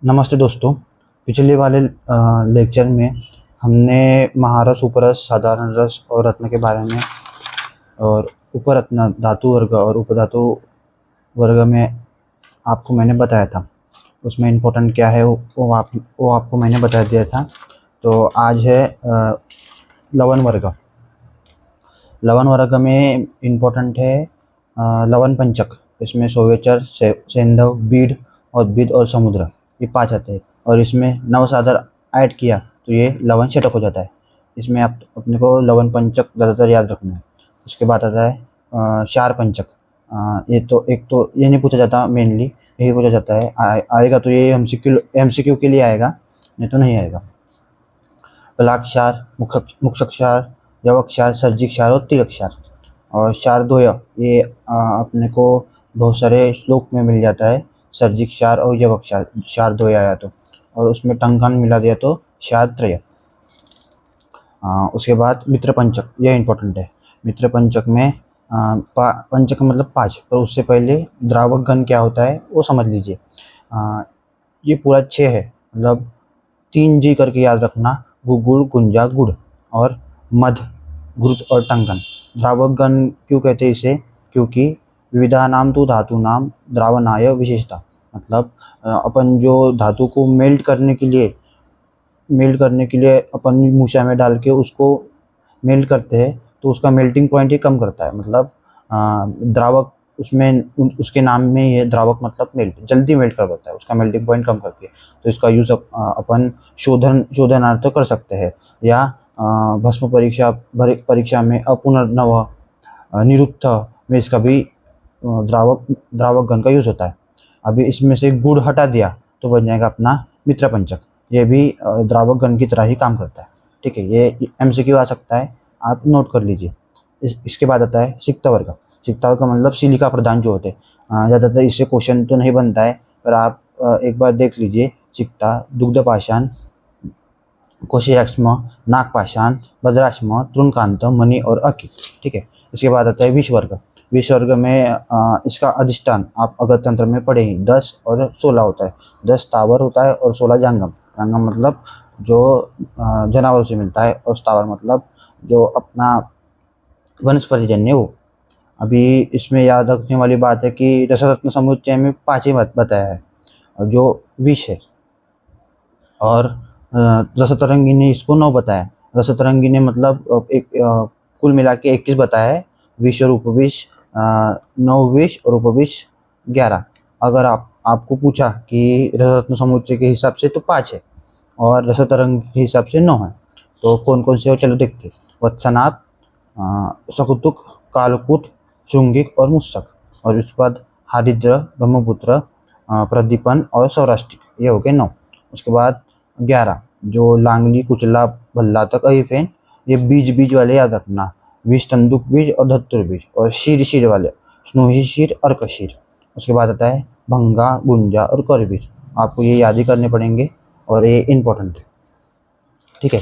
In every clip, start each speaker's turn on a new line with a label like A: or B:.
A: नमस्ते दोस्तों। पिछले वाले लेक्चर में हमने महारस, उपरस, साधारण रस और रत्न के बारे में और उपरत्न, धातु वर्ग और उपधातु वर्ग में आपको मैंने बताया था। उसमें इम्पोर्टेंट क्या है वो आपको मैंने बता दिया था। तो आज है लवन वर्ग। लवन वर्ग में इम्पोर्टेंट है लवन पंचक। इसमें सोवेचर, सेंधव, बीड, उद्भिद और समुद्र, ये 5 आते हैं। और इसमें नवसागर ऐड किया तो ये लवन षटक हो जाता है। इसमें आप अपने को लवन पंचक ज़्यादातर याद रखना है। उसके बाद आता है क्षार पंचक। ये तो एक तो ये नहीं पूछा जाता, मेनली यही पूछा जाता है। आएगा तो ये एमसीक्यू के लिए आएगा, नहीं तो नहीं आएगा। कलाक्षार, मुक्षक्षार, यवक्षार, सर्जिक्षार और तिरक्षार। और शारदोय ये अपने को बहुत सारे श्लोक में मिल जाता है। सर्जिक्षार और यवक्षार, शारदोय आया तो, और उसमें टंकन मिला दिया तो शारत्रय। उसके बाद मित्र पंचक, यह इंपॉर्टेंट है। मित्र पंचक में पंचक मतलब 5, पर उससे पहले द्रावक घन क्या होता है वो समझ लीजिए। ये पूरा 6 है, मतलब 3 जी करके याद रखना। गुड़, गुंजा, गुड़ और मध, घृत और टंकन। द्रावक घन क्यों कहते हैं इसे? क्योंकि विविधा नाम तो धातु नाम द्रावणाय विशेषता, मतलब अपन जो धातु को मेल्ट करने के लिए अपन मूसा में डाल के उसको मेल्ट करते हैं, तो उसका मेल्टिंग पॉइंट ही कम करता है। मतलब द्रावक उसमें उसके नाम में ये द्रावक मतलब मेल्ट, जल्दी मेल्ट कर देता है, उसका मेल्टिंग पॉइंट कम करके। तो इसका यूज़ अपन शोधनार्थ कर सकते हैं, या भस्म परीक्षा में अपुनर्नव निरुत्थ में इसका भी द्रावक घन का यूज़ होता है। अभी इसमें से गुड़ हटा दिया तो बन जाएगा अपना मित्र पंचक। ये भी द्रावक घन की तरह ही काम करता है। ठीक है, ये एमसीक्यू आ सकता है, आप नोट कर लीजिए। इसके बाद आता है सिक्त वर्ग। सिक्त वर्ग का मतलब सिलिका प्रधान जो होते हैं। ज़्यादातर इससे क्वेश्चन तो नहीं बनता है, पर आप एक बार देख लीजिए। सिक्ता, दुग्ध पाषाण, कोशियाक्ष्म, नागपाषाण, भद्राश्म, तृणकांत, मणि और अकी। ठीक है, इसके बाद आता है विष वर्ग। विष वर्ग में इसका अधिष्ठान आप अगर तंत्र में पढ़े ही 10 और 16 होता है। 10 स्थावर होता है और 16 जांगम। जांगम मतलब जो जानवर से मिलता है, और स्थावर मतलब जो अपना वनस्पतिजन्य हो। अभी इसमें याद रखने वाली बात है कि रसरत्न समुच्चय में 5 ही बताया है, और जो विष है। और रसतरंगिनी इसको 9 बताया। रसतरंगिनी मतलब एक कुल मिला के 21 बताया है। विष और उपविष 9 विष और उपविष 11। अगर आपको पूछा कि रसरत्न समुच्चय के हिसाब से तो 5 है, और रसतरंग के हिसाब से 9 है, तो कौन कौन से हो चलो देखते। वत्सनाभ, सकुतुक, कालकूट, शुंगिक और मुस्सक। और उसके बाद हरिद्र, ब्रह्मपुत्र, प्रदीपन और सौराष्ट्रिक, ये हो गए 9। उसके बाद 11 जो लांगली, कुचला, भल्ला तक अहिफेन, ये बीज वाले याद रखना। विष, तंदुक बीज और धतुर बीज। और शीर वाले स्नोही शीर, अर्क शीर। उसके बाद आता है भंगा, गुंजा और करबीर। आपको ये याद ही करने पड़ेंगे, और ये इम्पोर्टेंट है। ठीक है,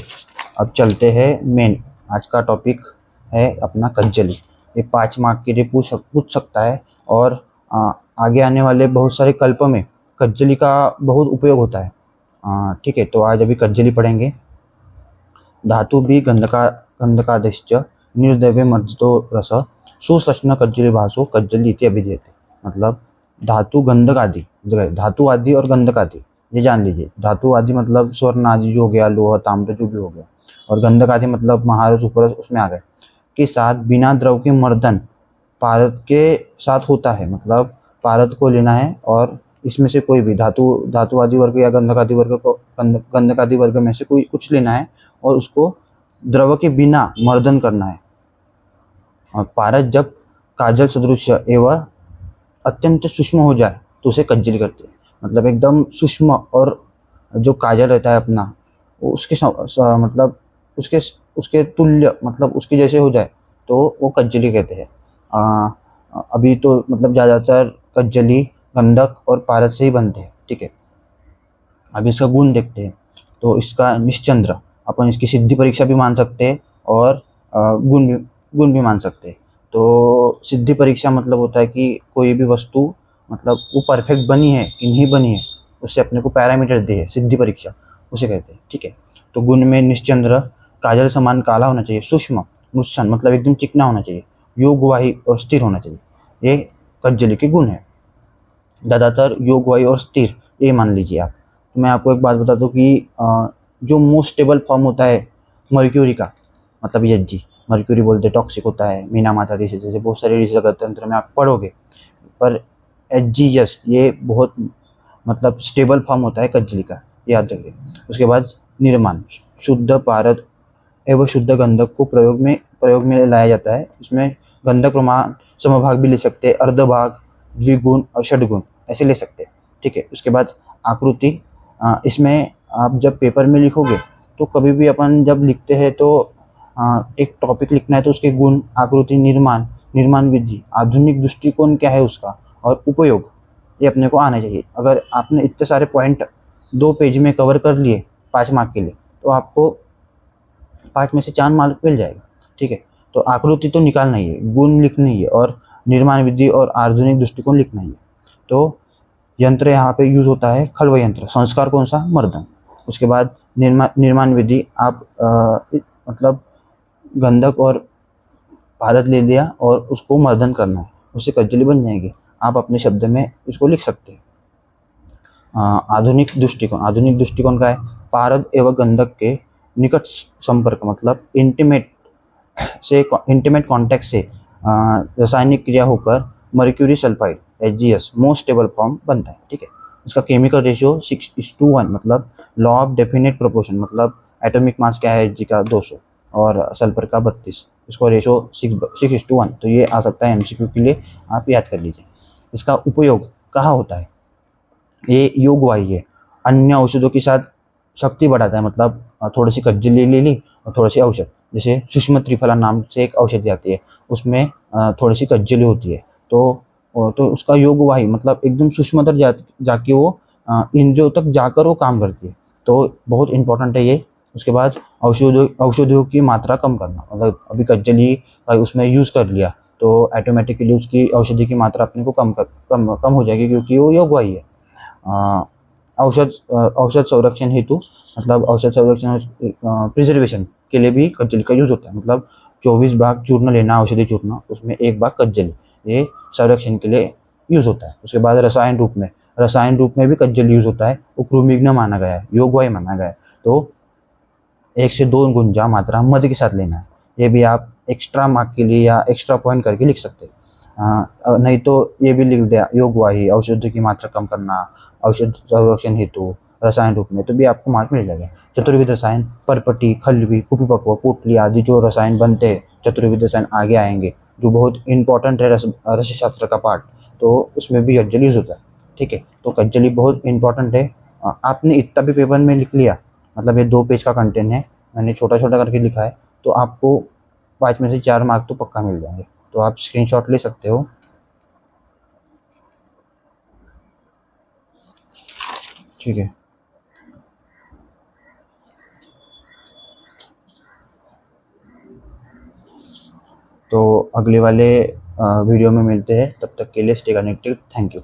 A: अब चलते हैं मेन। आज का टॉपिक है अपना कज्जली। ये 5 मार्क के लिए पूछ सकता है, और आगे आने वाले बहुत सारे कल्प में कज्जली का बहुत उपयोग होता है। ठीक है, तो आज अभी कज्जली पढ़ेंगे। धातु भी गंधकादिश्च निर्द्रव्य मर्दितो रस सुश्वसन कज्जली भासो कज्जली इति अभिधीयते। मतलब धातु, गंधक आदि, धातु आदि और गंधक आदि, ये जान लीजिए। धातु आदि मतलब स्वर्ण आदि जो हो गया, लोहा, ताम्र जो भी हो गया, और गंधक आदि मतलब महारस, उपरस उसमें आ गए, के साथ बिना द्रव के मर्दन पारद के साथ होता है। मतलब पारद को लेना है, और इसमें से कोई भी धातु आदि वर्ग या गंधक आदि वर्ग में से कोई कुछ लेना है, और उसको द्रव के बिना मर्दन करना है। और पारद जब काजल सदृश एवं अत्यंत सूक्ष्म हो जाए तो उसे कज्जली करते हैं। मतलब एकदम सूक्ष्म, और जो काजल रहता है अपना, वो मतलब उसके तुल्य, मतलब उसके जैसे हो जाए तो वो कज्जली कहते हैं। अभी तो मतलब ज़्यादातर कज्जली गंधक और पारद से ही बनते हैं। ठीक है, अभी इसका गुण देखते हैं। तो इसका निश्चंद्र, अपन इसकी सिद्धि परीक्षा भी मान सकते हैं, और गुण भी मान सकते हैं। तो सिद्धि परीक्षा मतलब होता है कि कोई भी वस्तु, मतलब वो परफेक्ट बनी है कि नहीं बनी है, उससे अपने को पैरामीटर दिए, सिद्धि परीक्षा उसे कहते हैं, ठीक है। तो गुण में निश्चंद्र, काजल समान काला होना चाहिए, सूक्ष्म, मुत्सन मतलब एकदम चिकना होना चाहिए, योगवाही और स्थिर होना चाहिए, ये कज्जली के गुण है। ज़्यादातर योगवाही और स्थिर, ये मान लीजिए आप। तो मैं आपको एक बात बता दूं कि जो मोस्ट स्टेबल फॉर्म होता है मर्क्यूरी का, मतलब एच, मर्क्यूरी बोलते टॉक्सिक होता है, मीना माता जैसे जैसे बहुत सारे ऋषि तंत्र में आप पढ़ोगे, पर एच ये बहुत मतलब स्टेबल फॉर्म होता है कज्जली का, याद रखिए। उसके बाद निर्माण, शुद्ध पारद एवं शुद्ध गंधक को प्रयोग में लाया जाता है। इसमें गंधक प्रमाण समभाग भी ले सकते हैं, अर्धभाग, द्विगुण और षडगुण ऐसे ले सकते हैं, ठीक है। उसके बाद आकृति, इसमें आप जब पेपर में लिखोगे तो कभी भी अपन जब लिखते हैं तो एक टॉपिक लिखना है तो उसके गुण, आकृति, निर्माण, निर्माण विधि, आधुनिक दृष्टिकोण क्या है उसका, और उपयोग, ये अपने को आना चाहिए। अगर आपने इतने सारे पॉइंट 2 पेज में कवर कर लिए 5 मार्क के लिए, तो आपको 5 में से 4 मार्क मिल जाएगा, ठीक है। तो आकृति तो निकालना ही है, गुण लिखना ही है, और निर्माण विधि और आधुनिक दृष्टिकोण लिखना ही है। तो यंत्र यहाँ पे यूज होता है खल्व यंत्र, संस्कार कौन सा, मर्दन। उसके बाद निर्माण विधि, आप मतलब गंधक और भारत ले लिया और उसको मर्दन करना है, उससे कज्जली बन जाएगी, आप अपने शब्द में इसको लिख सकते हैं। आधुनिक दृष्टिकोण, आधुनिक दृष्टिकोण का है पारद एवं गंधक के निकट संपर्क, मतलब इंटीमेट कॉन्टैक्ट से रासायनिक क्रिया होकर mercury sulphide HgS most stable form बनता है, ठीक है। उसका केमिकल रेशियो 6:1, मतलब लॉ ऑफ डेफिनेट प्रोपोर्शन, मतलब एटॉमिक मास क्या है Hg का 200 और सल्फर का 32, इसको रेशियो 6:1। तो ये आ सकता है MCQ के लिए, आप याद कर लीजिए। इसका उपयोग कहाँ होता है, ये योगवाही है, अन्य औषधों के साथ शक्ति बढ़ाता है, मतलब थोड़ी सी कज्जली ले ली और थोड़ी सी औषध, जैसे सुषमा त्रिफला नाम से एक औषधि आती है, उसमें थोड़ी सी कज्जली होती है, तो उसका योगवाही मतलब एकदम सूक्ष्म तक जाके वो इंद्रियों तक जाकर वो काम करती है, तो बहुत इंपॉर्टेंट है ये। उसके बाद औषधियों की मात्रा कम करना, मतलब अभी कज्जली उसमें यूज़ कर लिया तो ऑटोमेटिकली उसकी औषधि की मात्रा अपने को कम हो जाएगी, क्योंकि वो योगवाही है। औषध संरक्षण हेतु, मतलब औषध संरक्षण प्रिजर्वेशन के लिए भी कज्जली का यूज होता है, मतलब 24 भाग चूर्ण लेना, औषधि चूर्ण, उसमें 1 भाग कज्जली, ये संरक्षण के लिए यूज होता है। उसके बाद रसायन रूप में भी कज्जली यूज होता है, वो क्रूमिग्न माना गया है, योगवाही माना गया है। तो 1 से 2 गुंजा मात्रा मध्य के साथ लेना है, ये भी आप एक्स्ट्रा मार्क के लिए या एक्स्ट्रा पॉइंट करके लिख सकते हैं। नहीं तो ये भी लिख दिया योगवाही, औषधि की मात्रा कम करना, औषध संरक्षण हेतु, रसायन रूप में, तो भी आपको मार्क मिल जाएगा। चतुर्विध रसायन, परपटी, खल्वी, कुपीपक्व, पोटली आदि जो रसायन बनते हैं, चतुर्विध रसायन आगे आएंगे, जो बहुत इंपॉर्टेंट है रस शास्त्र का पार्ट, तो उसमें भी कज्जली यूज होता है, ठीक है। तो कज्जली बहुत इंपॉर्टेंट है। आपने इतना भी पेपर में लिख लिया, मतलब ये 2 पेज का कंटेंट है, मैंने छोटा छोटा करके लिखा है, तो आपको 5 में से 4 मार्क तो पक्का मिल जाएंगे। तो आप स्क्रीनशॉट ले सकते हो, ठीक है। तो अगले वाले वीडियो में मिलते हैं, तब तक के लिए स्टे कनेक्टेड, थैंक यू।